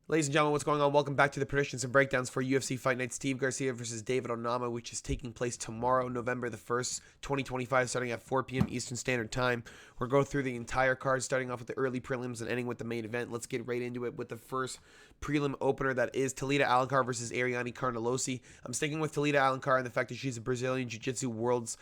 Ladies and gentlemen, what's going on? Welcome back to the predictions and breakdowns for UFC Fight Night. Steve Garcia versus David Onama, which is taking place tomorrow, November the 1st, 2025, starting at 4 p.m. Eastern Standard Time. We're going through the entire card, starting off with the early prelims and ending with the main event. Let's get right into it with the first prelim opener, that is Talita Alencar versus Ariane Carnelossi. I'm sticking with Talita Alencar and the fact that she's a Brazilian Jiu-Jitsu world's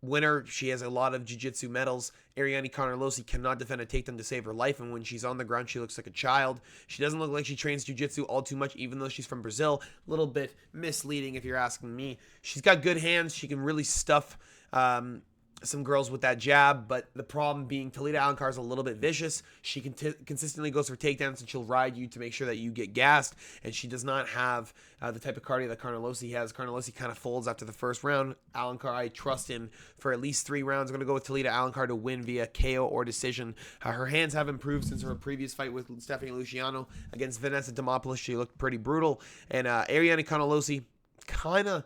winner. She has a lot of jiu-jitsu medals. Ariane Carnelossi cannot defend a takedown to save her life, and when she's on the ground, she looks like a child. She doesn't look like she trains jiu-jitsu all too much, even though she's from Brazil. A little bit misleading if you're asking me. She's got good hands. She can really stuff some girls with that jab, but the problem being Talita Alencar is a little bit vicious. She consistently goes for takedowns, and she'll ride you to make sure that you get gassed, and she does not have the type of cardio that Carnelossi has. Carnelossi kind of folds after the first round. Alencar, I trust in for at least 3 rounds. I'm going to go with Talita Alencar to win via KO or decision. Her hands have improved since her previous fight with Stephanie Luciano against Vanessa Demopoulos. She looked pretty brutal, and Ariane Carnelossi kind of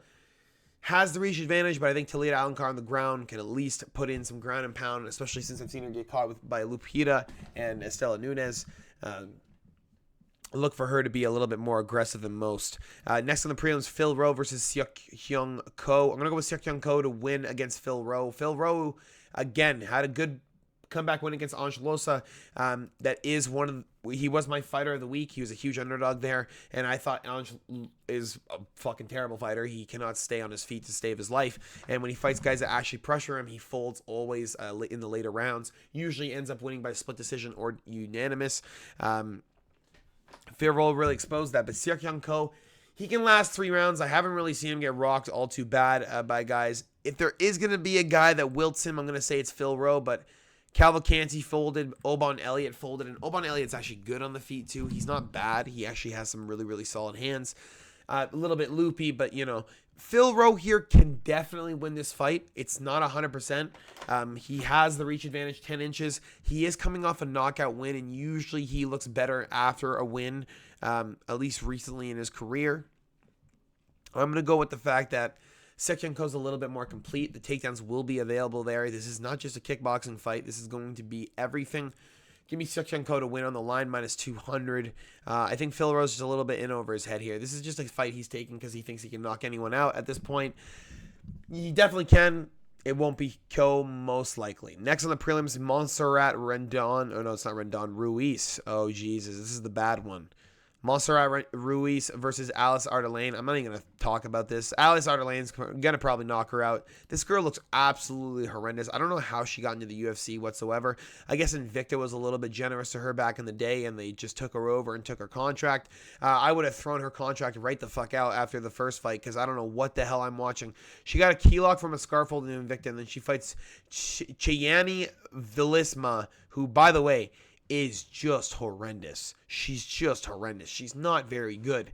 has the reach advantage, but I think Talita Alencar on the ground can at least put in some ground and pound, especially since I've seen her get caught by Lupita and Estela Nunes. Look for her to be a little bit more aggressive than most. Next on the prelims, Phil Rowe versus Seok Hyung Ko. I'm going to go with Seok Hyung Ko to win against Phil Rowe. Phil Rowe, again, had a good comeback win against Ange Losa. That is he was my fighter of the week. He was a huge underdog there, and I thought Ange is a fucking terrible fighter. He cannot stay on his feet to save his life, and when he fights guys that actually pressure him, he folds always in the later rounds. Usually ends up winning by split decision or unanimous. Phil Rowe really exposed that, but Seok Hyung Ko, he can last 3 rounds. I haven't really seen him get rocked all too bad by guys. If there is going to be a guy that wilts him, I'm going to say it's Phil Rowe, but Cavalcanti folded, Obon Elliott folded, and Obon Elliott's actually good on the feet too. He's not bad. He actually has some really, really solid hands. A little bit loopy, but Phil Rowe here can definitely win this fight. It's not 100%. He has the reach advantage, 10 inches. He is coming off a knockout win, and usually he looks better after a win, at least recently in his career. I'm going to go with the fact that Seok Hyung Ko's a little bit more complete. The takedowns will be available there. This is not just a kickboxing fight. This is going to be everything. Give me Seok Hyung Ko to win on the line, minus 200. I think Phil Rowe's just a little bit in over his head here. This is just a fight he's taking because he thinks he can knock anyone out at this point. He definitely can. It won't be Ko, most likely. Next on the prelims, Montserrat Rendon. Oh, no, it's not Rendon. Ruiz. Oh, Jesus. This is the bad one. Montserrat Ruiz versus Alice Ardelane. I'm not even going to talk about this. Alice Ardelane's going to probably knock her out. This girl looks absolutely horrendous. I don't know how she got into the UFC whatsoever. I guess Invicta was a little bit generous to her back in the day, and they just took her over and took her contract. I would have thrown her contract right the fuck out after the first fight, because I don't know what the hell I'm watching. She got a key lock from a scarf hold in Invicta, and then she fights Cheyenne Vilisma, who, by the way, is just horrendous. She's just horrendous. She's not very good.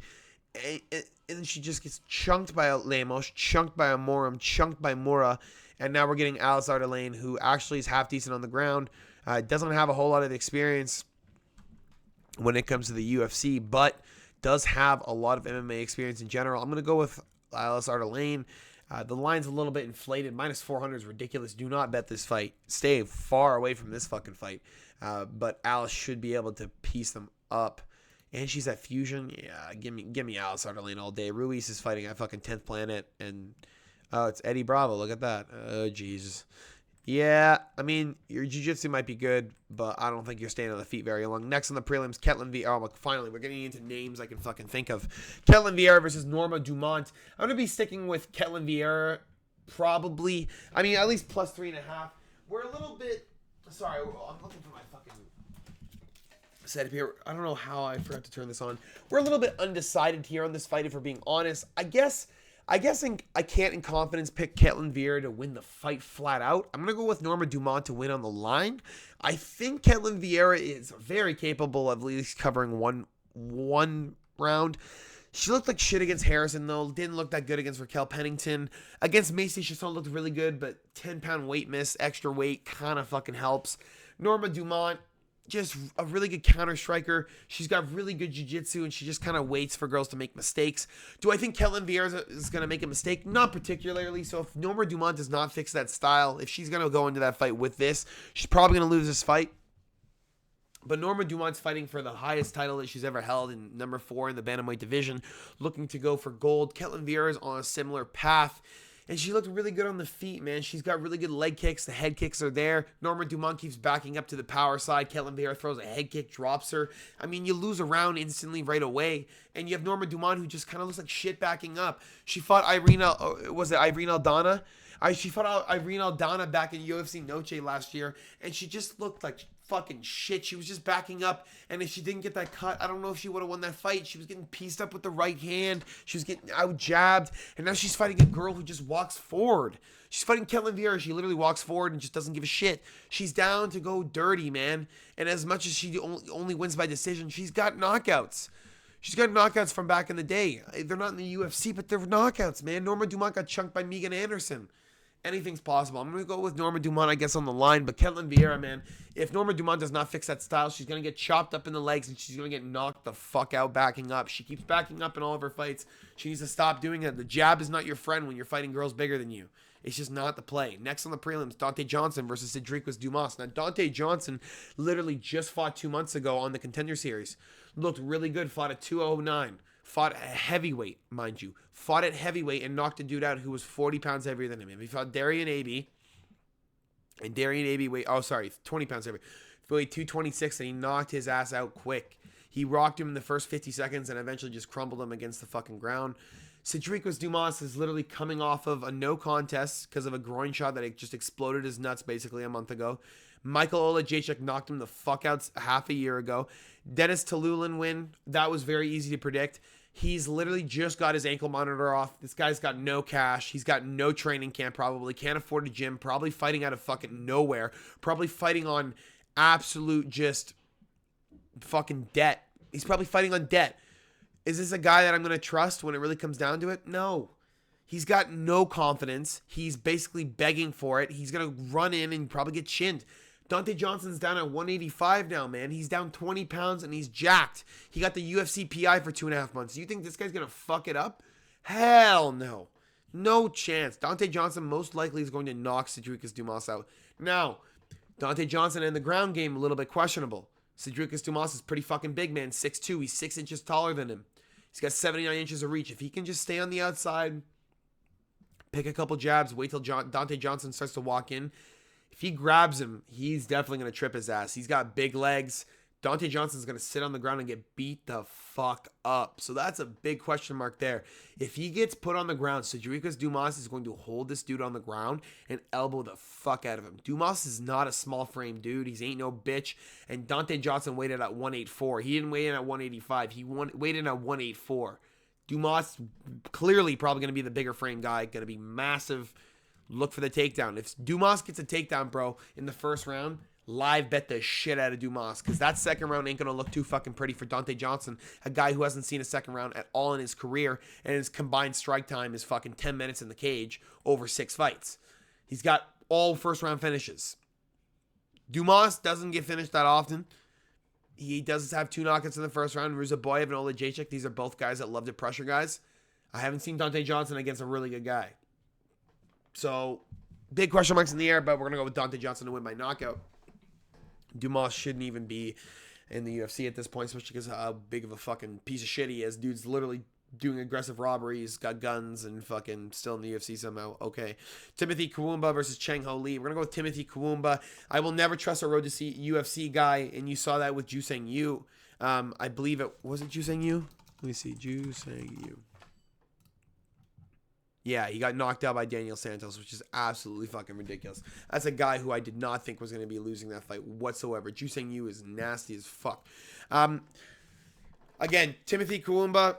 And she just gets chunked by Lemos, chunked by Amorim, chunked by Mura, and now we're getting Alice Ardelane, who actually is half decent on the ground. Doesn't have a whole lot of experience when it comes to the UFC, but does have a lot of MMA experience in general. I'm going to go with Alice Ardelane. The line's a little bit inflated. Minus 400 is ridiculous. Do not bet this fight. Stay far away from this fucking fight. But Alice should be able to piece them up. And she's at Fusion. Yeah, give me Alice Ardelane all day. Ruiz is fighting at fucking 10th Planet. And, it's Eddie Bravo. Look at that. Oh, Jesus. Yeah, I mean, your jiu-jitsu might be good, but I don't think you're staying on the feet very long. Next on the prelims, Ketlin Vieira. Oh, finally, we're getting into names I can fucking think of. Ketlin Vieira versus Norma Dumont. I'm going to be sticking with Ketlin Vieira, probably. I mean, at least plus 3.5. We're a little bit... Sorry, I'm looking for my fucking setup here. I don't know how I forgot to turn this on. We're a little bit undecided here on this fight, if we're being honest. I can't in confidence pick Ketlin Vieira to win the fight flat out. I'm going to go with Norma Dumont to win on the line. I think Ketlin Vieira is very capable of at least covering one round. She looked like shit against Harrison, though. Didn't look that good against Raquel Pennington. Against Macy Chiasson looked really good, but 10-pound weight miss, extra weight, kind of fucking helps. Norma Dumont, just a really good counter striker. She's got really good jiu-jitsu, and she just kind of waits for girls to make mistakes. Do I think Ketlin Vieira is going to make a mistake? Not particularly. So if Norma Dumont does not fix that style, if she's going to go into that fight with this, she's probably going to lose this fight. But Norma Dumont's fighting for the highest title that she's ever held, in number 4 in the bantamweight division, looking to go for gold. Ketlen Vieira's on a similar path, and she looked really good on the feet, man. She's got really good leg kicks. The head kicks are there. Norma Dumont keeps backing up to the power side. Ketlen Vieira throws a head kick, drops her. I mean, you lose a round instantly right away, and you have Norma Dumont, who just kind of looks like shit backing up. She fought Irene Aldana? She fought Irene Aldana back in UFC Noche last year, and she just looked like fucking shit. She was just backing up, and if she didn't get that cut, I don't know if she would have won that fight. She was getting pieced up with the right hand. She was getting out jabbed, and now she's fighting a girl who just walks forward. She's fighting Ketlen Vieira. She literally walks forward and just doesn't give a shit. She's down to go dirty, man. And as much as she only wins by decision, she's got knockouts. She's got knockouts from back in the day. They're not in the UFC, but they're knockouts, man. Norma Dumont got chunked by Megan Anderson. Anything's possible. I'm going to go with Norma Dumont, I guess, on the line. But Ketlen Vieira, man, if Norma Dumont does not fix that style, she's going to get chopped up in the legs, and she's going to get knocked the fuck out backing up. She keeps backing up in all of her fights. She needs to stop doing it. The jab is not your friend when you're fighting girls bigger than you. It's just not the play. Next on the prelims, Dante Johnson versus Cedric Dumas. Now, Dante Johnson literally just fought 2 months ago on the Contender Series. Looked really good. Fought at 209. Fought at heavyweight, mind you. Fought at heavyweight and knocked a dude out who was 40 pounds heavier than him. He fought Darian Abbey. And Darian Abbey 20 pounds heavier. He weighed 226, and he knocked his ass out quick. He rocked him in the first 50 seconds and eventually just crumbled him against the fucking ground. Cedric Dumas is literally coming off of a no contest because of a groin shot that just exploded his nuts basically a month ago. Michael Olajaychuk knocked him the fuck out half a year ago. Dennis Talulin win. That was very easy to predict. He's literally just got his ankle monitor off. This guy's got no cash. He's got no training camp probably. Can't afford a gym. Probably fighting out of fucking nowhere. Probably fighting on absolute just fucking debt. He's probably fighting on debt. Is this a guy that I'm going to trust when it really comes down to it? No. He's got no confidence. He's basically begging for it. He's going to run in and probably get chinned. Dante Johnson's down at 185 now, man. He's down 20 pounds and he's jacked. He got the UFC PI for 2.5 months. You think this guy's going to fuck it up? Hell no. No chance. Dante Johnson most likely is going to knock Cedric Dumas out. Now, Dante Johnson in the ground game, a little bit questionable. Cedric Dumas is pretty fucking big, man. 6'2". He's 6 inches taller than him. He's got 79 inches of reach. If he can just stay on the outside, pick a couple jabs, wait till Dante Johnson starts to walk in. If he grabs him, he's definitely going to trip his ass. He's got big legs. Dante Johnson's going to sit on the ground and get beat the fuck up. So that's a big question mark there. If he gets put on the ground, Cedric Dumas is going to hold this dude on the ground and elbow the fuck out of him. Dumas is not a small frame dude. He ain't no bitch. And Dante Johnson weighed in at 184. He didn't weigh in at 185. He weighed in at 184. Dumas clearly probably going to be the bigger frame guy. Going to be massive. Look for the takedown. If Dumas gets a takedown, bro, in the first round, live bet the shit out of Dumas, because that second round ain't going to look too fucking pretty for Dante Johnson, a guy who hasn't seen a second round at all in his career, and his combined strike time is fucking 10 minutes in the cage over 6 fights. He's got all first round finishes. Dumas doesn't get finished that often. He does have 2 knockouts in the first round. Ruzaboyev and Olajaychuk, these are both guys that love to pressure guys. I haven't seen Dante Johnson against a really good guy. So, big question marks in the air, but we're going to go with Dante Johnson to win by knockout. Dumas shouldn't even be in the UFC at this point, especially because how big of a fucking piece of shit he is. Dude's literally doing aggressive robberies, got guns, and fucking still in the UFC somehow. Okay. Timothy Kawumba versus Cheng Ho Lee. We're going to go with Timothy Kawumba. I will never trust a road to see UFC guy, and you saw that with Juseng Yu. I believe it was Juseng Yu? Let me see. Juseng Yu. Yeah, he got knocked out by Daniel Santos, which is absolutely fucking ridiculous. That's a guy who I did not think was going to be losing that fight whatsoever. Juseng Yu is nasty as fuck. Again, Timothy Kawumba,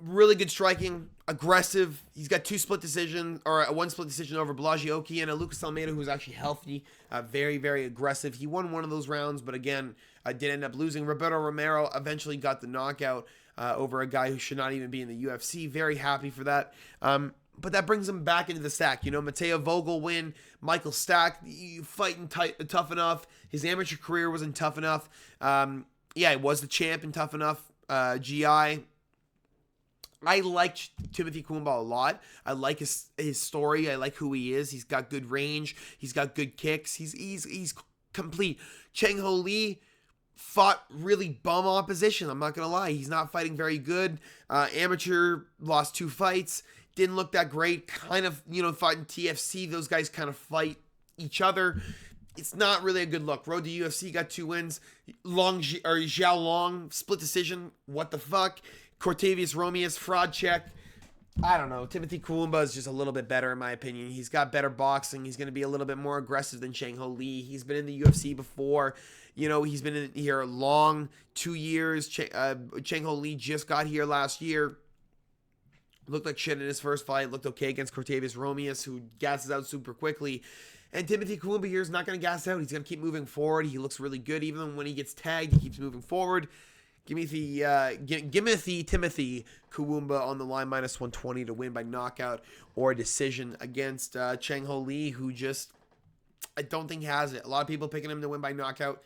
really good striking, aggressive. He's got 2 split decisions, or 1 split decision over Blagioki and a Lucas Almeida who's actually healthy, very, very aggressive. He won one of those rounds, but again, did end up losing. Roberto Romero eventually got the knockout over a guy who should not even be in the UFC. Very happy for that. But that brings him back into the stack. You know, Mateo Vogel win. Michael Stack, fighting tough enough. His amateur career wasn't tough enough. Yeah, he was the champ in Tough Enough. GI. I liked Timothy Kawumba a lot. I like his story. I like who he is. He's got good range. He's got good kicks. He's complete. Cheng Ho Lee, fought really bum opposition. I'm not going to lie. He's not fighting very good. Amateur, lost 2 fights. Didn't look that great. Kind of, fighting TFC. Those guys kind of fight each other. It's not really a good look. Road to UFC, got 2 wins. Zhao Long, split decision. What the fuck? Cortavius Romeus, fraud check. I don't know. Timothy Kawumba is just a little bit better in my opinion. He's got better boxing. He's going to be a little bit more aggressive than Chang Ho Lee. He's been in the UFC before. He's been in here a long 2 years. Chang Ho Lee just got here last year. Looked like shit in his first fight. Looked okay against Cortavius Romeus, who gasses out super quickly. And Timothy Kawumba here is not going to gas out. He's going to keep moving forward. He looks really good. Even when he gets tagged, he keeps moving forward. Give me the Timothy Kawumba on the line, -120 to win by knockout or decision against Chang Ho Lee, who just, I don't think has it. A lot of people picking him to win by knockout.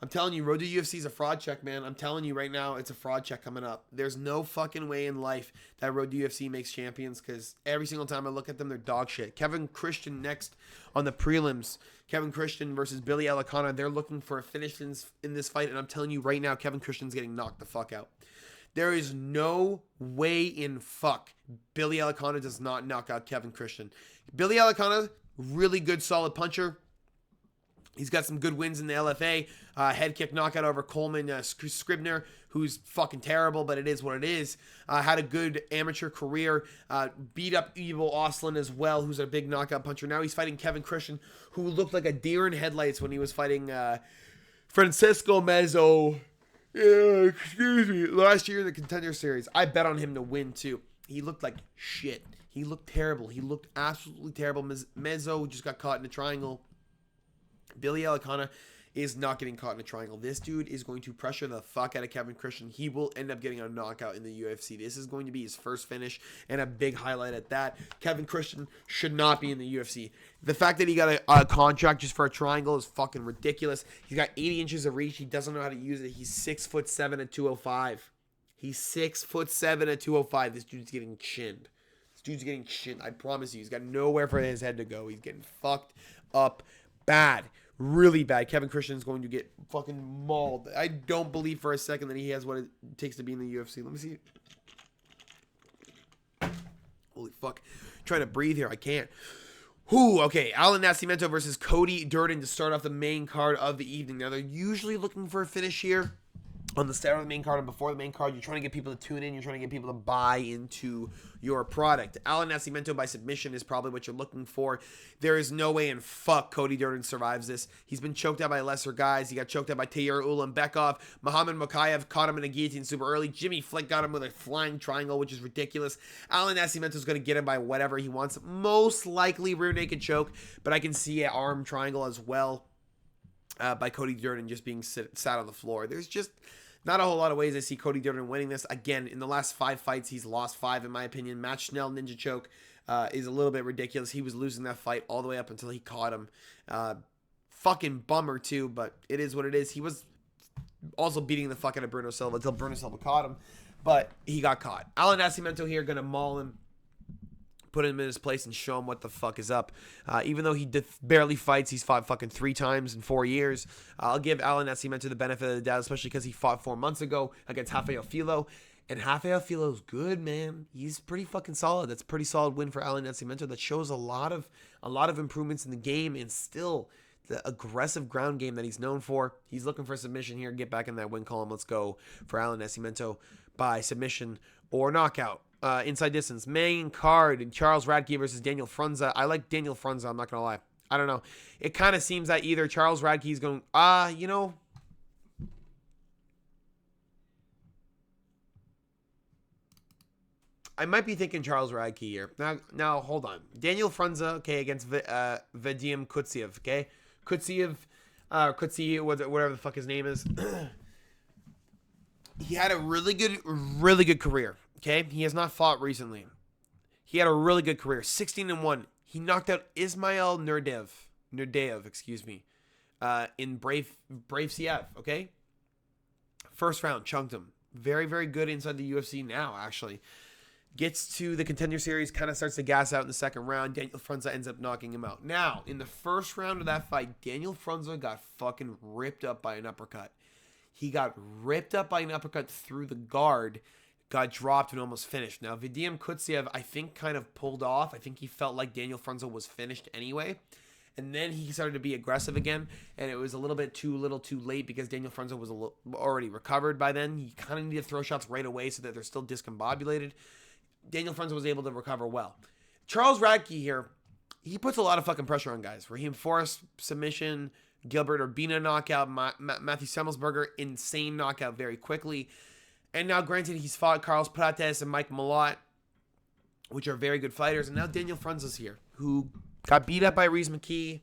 I'm telling you, Road to UFC is a fraud check, man. I'm telling you right now, it's a fraud check coming up. There's no fucking way in life that Road to UFC makes champions, because every single time I look at them, they're dog shit. Kevin Christian next on the prelims. Kevin Christian versus Billy Alicana. They're looking for a finish in this fight, and I'm telling you right now, Kevin Christian's getting knocked the fuck out. There is no way in fuck Billy Alicana does not knock out Kevin Christian. Billy Alicana, really good, solid puncher. He's got some good wins in the LFA. Head kick knockout over Coleman Scribner, who's fucking terrible, but it is what it is. Had a good amateur career. Beat up Evil Oslin as well, who's a big knockout puncher. Now he's fighting Kevin Christian, who looked like a deer in headlights when he was fighting Francisco Mezzo. Last year in the Contender Series. I bet on him to win, too. He looked like shit. He looked terrible. He looked absolutely terrible. Mezzo just got caught in a triangle. Billy Alicana is not getting caught in a triangle. This dude is going to pressure the fuck out of Kevin Christian. He will end up getting a knockout in the UFC. This is going to be his first finish, and a big highlight at that. Kevin Christian should not be in the UFC. The fact that he got a contract just for a triangle is fucking ridiculous. He's got 80 inches of reach. He doesn't know how to use it. He's 6'7" at 205. He's 6'7" at 205. This dude's getting chinned. I promise you. He's got nowhere for his head to go. He's getting fucked up bad. Really bad. Kevin Christian's going to get fucking mauled. I don't believe for a second that he has what it takes to be in the UFC. Let me see. Holy fuck. I'm trying to breathe here. I can't. Okay. Alan Nascimento versus Cody Durden to start off the main card of the evening. Now, they're usually looking for a finish here on the start of the main card and before the main card. You're trying to get people to tune in. You're trying to get people to buy into your product. Alan Nascimento by submission is probably what you're looking for. There is no way in fuck Cody Durden survives this. He's been choked out by lesser guys. He got choked out by Tayyar Ulanbekov. Muhammad Mokaev caught him in a guillotine super early. Jimmy Flick got him with a flying triangle, which is ridiculous. Alan Nascimento's going to get him by whatever he wants. Most likely rear naked choke, but I can see an arm triangle as well by Cody Durden just being sat on the floor. There's just not a whole lot of ways I see Cody Durden winning this. Again, in the last 5 fights, he's lost 5 in my opinion. Matt Schnell ninja choke is a little bit ridiculous. He was losing that fight all the way up until he caught him. Fucking bummer too, but it is what it is. He was also beating the fuck out of Bruno Silva until Bruno Silva caught him, but he got caught. Alan Nascimento here gonna maul him, put him in his place, and show him what the fuck is up. Even though he barely fights, he's fought fucking 3 times in 4 years. I'll give Alan Nascimento the benefit of the doubt, especially because he fought 4 months ago against Rafael Filo. And Rafael Filo's good, man. He's pretty fucking solid. That's a pretty solid win for Alan Nascimento. That shows a lot of improvements in the game, and still the aggressive ground game that he's known for. He's looking for a submission here. Get back in that win column. Let's go for Alan Nascimento by submission or knockout. Inside distance, main card, Charles Radke versus Daniel Frunza. I like Daniel Frunza, I'm not going to lie. I don't know. It kind of seems that either Charles Radke is going, I might be thinking Charles Radke here. Now, hold on. Daniel Frunza, okay, against Vadim Kutsiev, okay? Kutsiev, whatever the fuck his name is. He had a really good career. Okay, he has not fought recently. He had a really good career, 16-1. He knocked out Ismail Nurdeev, in Brave CF. Okay, first round, chunked him. Very, very good inside the UFC now. Actually, gets to the Contender Series, kind of starts to gas out in the second round. Daniel Frunza ends up knocking him out. Now, in the first round of that fight, Daniel Frunza got fucking ripped up by an uppercut. He got ripped up by an uppercut through the guard, got dropped and almost finished. Now, Vadim Kutsiev, I think, kind of pulled off. I think he felt like Daniel Frunze was finished anyway. And then he started to be aggressive again, and it was a little bit too late because Daniel Frunze was already recovered by then. You kind of need to throw shots right away so that they're still discombobulated. Daniel Frunze was able to recover well. Charles Radke here, he puts a lot of fucking pressure on guys. Raheem Forrest, submission. Gilbert Urbina knockout. Matthew Semmelsberger, insane knockout very quickly. And now, granted, he's fought Carlos Prates and Mike Malott, which are very good fighters. And now Daniel Frunze is here, who got beat up by Reese McKee,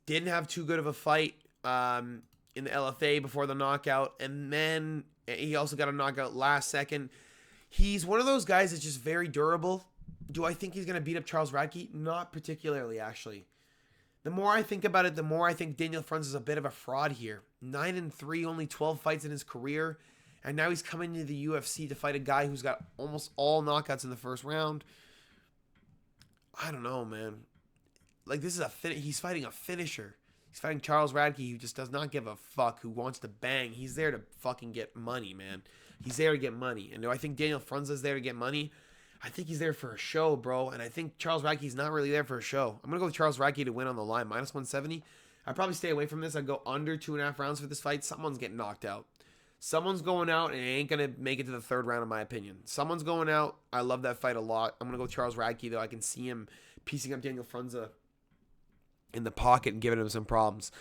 didn't have too good of a fight in the LFA before the knockout, and then he also got a knockout last second. He's one of those guys that's just very durable. Do I think he's going to beat up Charles Radke? Not particularly, actually. The more I think about it, the more I think Daniel Frunze is a bit of a fraud here. 9-3, only 12 fights in his career, and now he's coming to the UFC to fight a guy who's got almost all knockouts in the first round. I don't know, man. Like, this is he's fighting a finisher. He's fighting Charles Radke, who just does not give a fuck, who wants to bang. He's there to fucking get money, man. He's there to get money. And do I think Daniel Frunze is there to get money? I think he's there for a show, bro. And I think Charles Radke's not really there for a show. I'm going to go with Charles Radke to win on the line, minus 170. I'd probably stay away from this. I'd go under 2.5 rounds for this fight. Someone's getting knocked out. Someone's going out and it ain't going to make it to the third round, in my opinion. Someone's going out. I love that fight a lot. I'm going to go with Charles Radke, though. I can see him piecing up Daniel Frunze in the pocket and giving him some problems.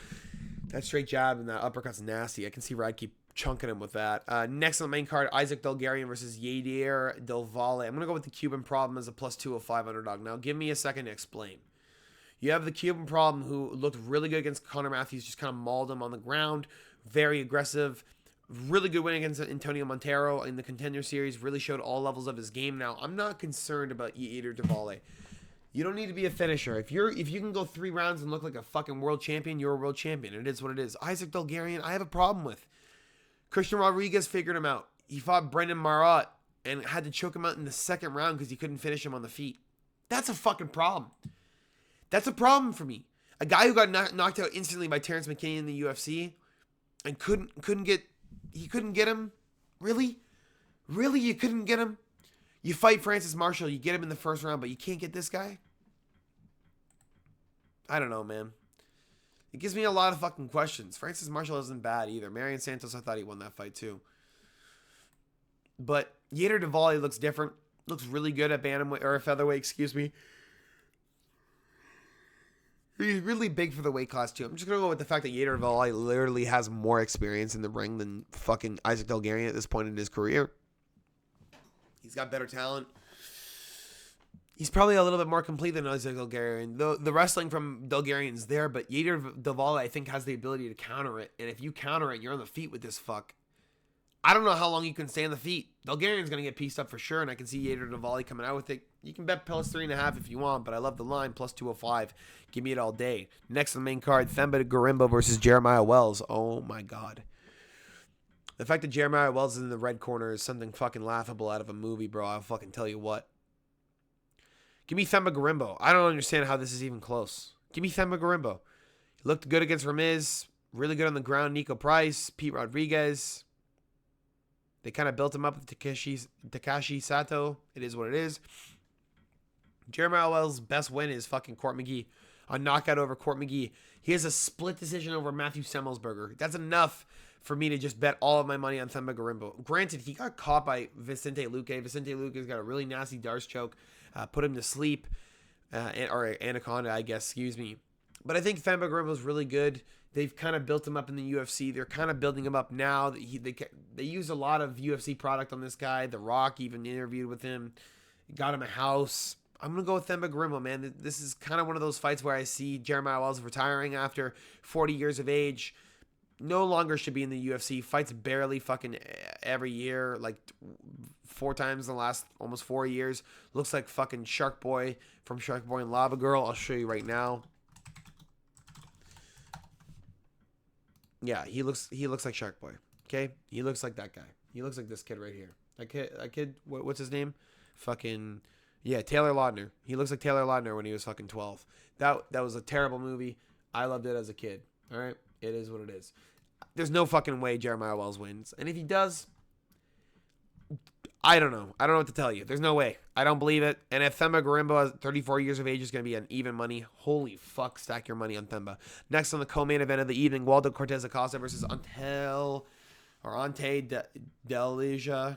That straight jab and that uppercut's nasty. I can see Radke chunking him with that. Next on the main card, Isaac Delgarian versus Yadir Del Valle. I'm going to go with the Cuban Problem as a plus 205 underdog. Now, give me a second to explain. You have the Cuban Problem, who looked really good against Connor Matthews, just kind of mauled him on the ground. Very aggressive. Really good win against Antonio Montero in the Contender Series. Really showed all levels of his game. Now, I'm not concerned about Yadir Del Valle. You don't need to be a finisher. If you can go 3 rounds and look like a fucking world champion, you're a world champion. It is what it is. Isaac Delgarian, I have a problem with. Christian Rodriguez figured him out. He fought Brendan Marat and had to choke him out in the second round because he couldn't finish him on the feet. That's a fucking problem. That's a problem for me. A guy who got knocked out instantly by Terrence McKinney in the UFC and couldn't get him. Really? Really, you couldn't get him? You fight Francis Marshall, you get him in the first round, but you can't get this guy? I don't know, man. It gives me a lot of fucking questions. Francis Marshall isn't bad either. Marion Santos, I thought he won that fight too. But Yadir Del Valle looks different. Looks really good at bantamweight, or featherweight, excuse me. He's really big for the weight class too. I'm just going to go with the fact that Yadir Del Valle literally has more experience in the ring than fucking Isaac Delgarian at this point in his career. He's got better talent. He's probably a little bit more complete than Isaac Delgarian. The wrestling from Delgarian's there, but Yadir Del Valle, I think, has the ability to counter it. And if you counter it, you're on the feet with this fuck. I don't know how long you can stay on the feet. Delgarian's going to get pieced up for sure, and I can see Yadir Del Valle coming out with it. You can bet plus 3.5 if you want, but I love the line, plus 205. Give me it all day. Next on the main card, Themba Gorimbo versus Jeremiah Wells. Oh, my God. The fact that Jeremiah Wells is in the red corner is something fucking laughable out of a movie, bro. I'll fucking tell you what. Give me Themba Gorimbo. I don't understand how this is even close. Give me Themba Gorimbo. He looked good against Ramiz. Really good on the ground. Nico Price. Pete Rodriguez. They kind of built him up with Takashi Sato. It is what it is. Jeremiah Wells' best win is fucking Court McGee. A knockout over Court McGee. He has a split decision over Matthew Semmelsberger. That's enough for me to just bet all of my money on Themba Gorimbo. Granted, he got caught by Vicente Luque. Vicente Luque's got a really nasty Darce choke. Put him to sleep. Or Anaconda, I guess. Excuse me. But I think Themba Gorimbo's really good. They've kind of built him up in the UFC. They're kind of building him up now. They use a lot of UFC product on this guy. The Rock even interviewed with him. Got him a house. I'm going to go with Themba Gorimbo, man. This is kind of one of those fights where I see Jeremiah Wells retiring after 40 years of age. No longer should be in the UFC. Fights barely fucking every year, like 4 times in the last almost 4 years. Looks like fucking Shark Boy from Shark Boy and Lava Girl. I'll show you right now. Yeah, he looks like Shark Boy. Okay, he looks like that guy. He looks like this kid right here. That kid. What's his name? Fucking yeah, Taylor Lautner. He looks like Taylor Lautner when he was fucking 12. That was a terrible movie. I loved it as a kid. All right, it is what it is. There's no fucking way Jeremiah Wells wins. And if he does, I don't know. I don't know what to tell you. There's no way. I don't believe it. And if Themba Gorimbo at 34 years of age is going to be an even money, holy fuck, stack your money on Themba. Next on the co-main event of the evening, Waldo Cortez Acosta versus Ante Delja.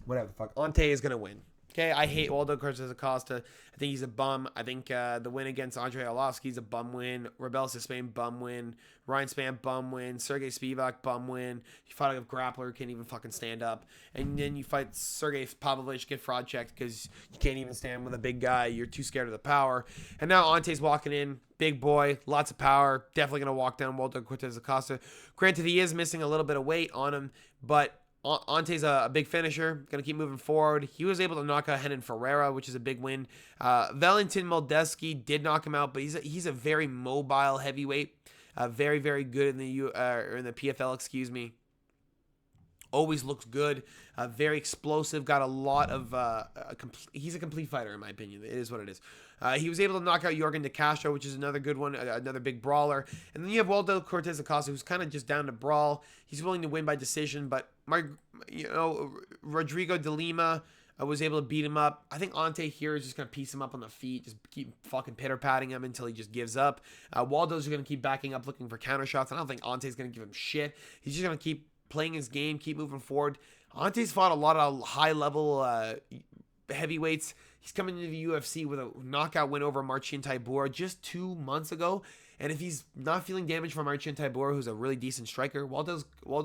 Whatever the fuck. Ante is going to win. Okay, I hate Waldo Cortez Acosta. I think he's a bum. I think the win against Andre Arlovsky is a bum win. Rebel Spain, bum win. Ryan Spann, bum win. Sergey Spivak, bum win. You fight a grappler, can't even fucking stand up. And then you fight Sergey Pavlovich, get fraud checked because you can't even stand with a big guy. You're too scared of the power. And now Ante's walking in. Big boy, lots of power. Definitely going to walk down Waldo Cortez Acosta. Granted, he is missing a little bit of weight on him, but Ante's a big finisher, going to keep moving forward. He was able to knock out Renan Ferreira, which is a big win. Valentin Moldeski did knock him out, but he's a very mobile heavyweight. Very, very good in the PFL, excuse me. Always looks good. Very explosive. Got a lot of... he's a complete fighter, in my opinion. It is what it is. He was able to knock out Jorgen De Castro, which is another good one, another big brawler. And then you have Waldo Cortez Acosta, who's kind of just down to brawl. He's willing to win by decision, but Rodrigo de Lima was able to beat him up. I think Ante here is just going to piece him up on the feet, just keep fucking pitter-patting him until he just gives up. Waldo's going to keep backing up, looking for counter shots. I don't think Ante's going to give him shit. He's just going to keep playing his game, keep moving forward. Ante's fought a lot of high-level heavyweights. He's coming into the UFC with a knockout win over Marcin Tybura just 2 months ago. And if he's not feeling damage from Marcin Tybura, who's a really decent striker, Waldo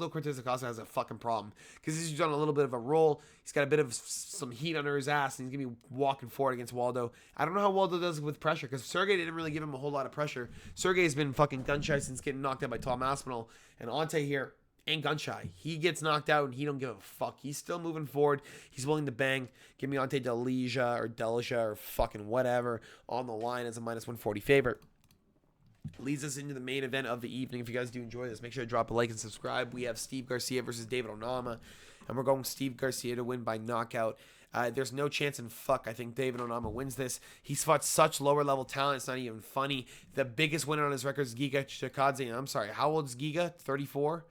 Cortez Acosta has a fucking problem. Because he's on a little bit of a roll. He's got a bit of some heat under his ass, and he's going to be walking forward against Waldo. I don't know how Waldo does with pressure, because Sergey didn't really give him a whole lot of pressure. Sergey's been fucking gun-shy since getting knocked out by Tom Aspinall. And Ante here ain't gun-shy. He gets knocked out, and he don't give a fuck. He's still moving forward. He's willing to bang. Give me Ante Delija or fucking whatever on the line as a minus 140 favorite. Leads us into the main event of the evening. If you guys do enjoy this, make sure to drop a like and subscribe. We have Steve Garcia versus David Onama, and we're going Steve Garcia to win by knockout. There's no chance in fuck I think David Onama wins this. He's fought such lower level talent, it's not even funny. The biggest winner on his record is Giga Chikadze. I'm sorry, how old is Giga? 34?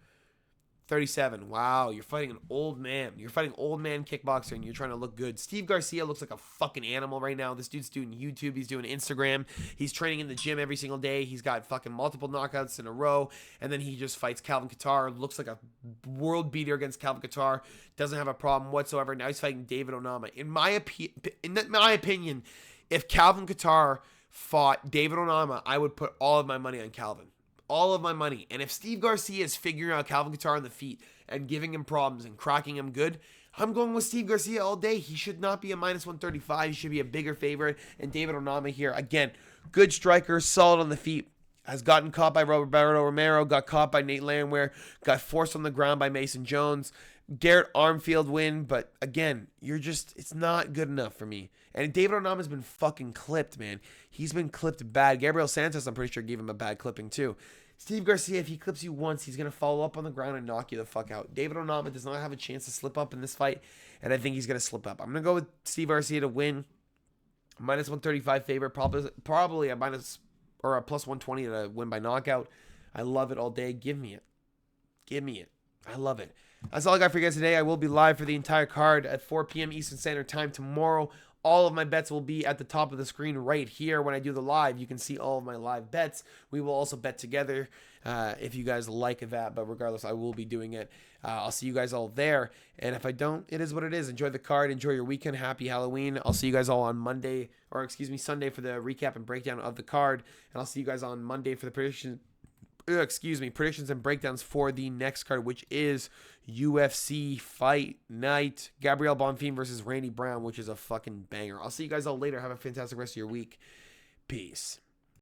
37. Wow, you're fighting an old man. You're fighting old man kickboxer, and you're trying to look good. Steve Garcia looks like a fucking animal right now. This dude's doing YouTube. He's doing Instagram. He's training in the gym every single day. He's got fucking multiple knockouts in a row, and then he just fights Calvin Kattar. Looks like a world beater against Calvin Kattar. Doesn't have a problem whatsoever. Now he's fighting David Onama. In my opinion, if Calvin Kattar fought David Onama, I would put all of my money on Calvin. All of my money. And if Steve Garcia is figuring out Calvin Kattar on the feet and giving him problems and cracking him good, I'm going with Steve Garcia all day. He should not be a minus 135. He should be a bigger favorite. And David Onama here, again, good striker, solid on the feet. Has gotten caught by Roberto Romero, got caught by Nate Landwehr, got forced on the ground by Mason Jones. Garrett Armfield win, but again, it's not good enough for me. And David Onama's been fucking clipped, man. He's been clipped bad. Gabriel Santos, I'm pretty sure, gave him a bad clipping too. Steve Garcia, if he clips you once, he's going to follow up on the ground and knock you the fuck out. David Onama does not have a chance to slip up in this fight, and I think he's going to slip up. I'm going to go with Steve Garcia to win. Minus 135 favorite, probably a minus or a plus 120 to win by knockout. I love it all day. Give me it. Give me it. I love it. That's all I got for you guys today. I will be live for the entire card at 4 p.m. Eastern Standard Time tomorrow. All of my bets will be at the top of the screen right here when I do the live. You can see all of my live bets. We will also bet together if you guys like that. But regardless, I will be doing it. I'll see you guys all there. And if I don't, it is what it is. Enjoy the card. Enjoy your weekend. Happy Halloween. I'll see you guys all on Sunday for the recap and breakdown of the card. And I'll see you guys on Monday for the predictions and breakdowns for the next card, which is UFC Fight Night. Gabriel Bonfim versus Randy Brown, which is a fucking banger. I'll see you guys all later. Have a fantastic rest of your week. Peace.